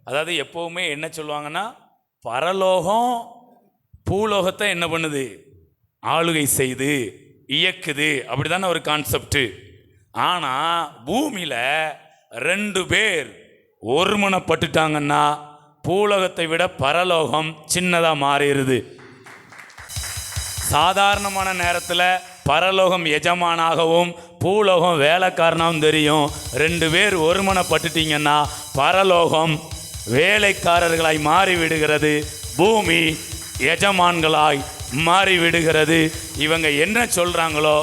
அதாவது எப்போவுமே என்ன சொல்லுவாங்கன்னா, பரலோகம் பூலோகத்தை என்ன பண்ணுது, ஆளுகை செய்து இயக்குது, அப்படி தானே ஒரு கான்செப்டு. ஆனால் பூமியில் 2 பேர் ஒருமனப்பட்டுட்டாங்கன்னா பூலோகத்தை விட பரலோகம் சின்னதாக மாறிடுது. சாதாரணமான நேரத்தில் பரலோகம் எஜமானாகவும் பூலோகம் வேலைக்காரனாகவும் தெரியும். 2 பேர் ஒருமனப்பட்டுட்டீங்கன்னா பரலோகம் வேலைக்காரர்களாய் மாறிவிடுகிறது, பூமி எஜமான்களாய் மாறிவிடுகிறது. இவங்க என்ன சொல்கிறாங்களோ,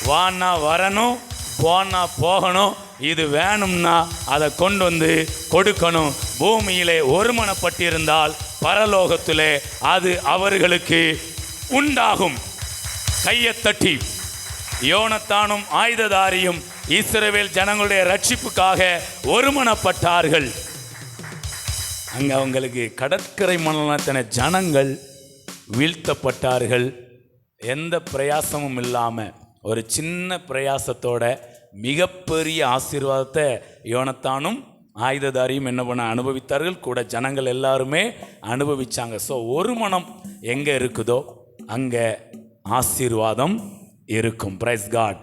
வான்னா வரணும், போனா போகணும், இது வேணும்னா அதை கொண்டு வந்து கொடுக்கணும். பூமியிலே ஒருமனப்பட்டிருந்தால் பரலோகத்திலே அது அவர்களுக்கு உண்டாகும். கையை தட்டி யோனத்தானும் ஆயுததாரியும் இஸ்ரவேல் ஜனங்களுடைய ரட்சிப்புக்காக ஒருமனப்பட்டார்கள். அங்கே அவங்களுக்கு கடற்கரை மணலான ஜனங்கள் வீழ்த்தப்பட்டார்கள். எந்த பிரயாசமும் இல்லாமல் ஒரு சின்ன பிரயாசத்தோட மிகப்பெரிய ஆசீர்வாதத்தை யோனத்தானும் ஆயுததாரியும் என்ன பண்ண அனுபவித்தார்கள், கூட ஜனங்கள் எல்லாருமே அனுபவிச்சாங்க. ஸோ ஒரு மனம் எங்கே இருக்குதோ அங்கே ஆசீர்வாதம் இருக்கும். Praise God.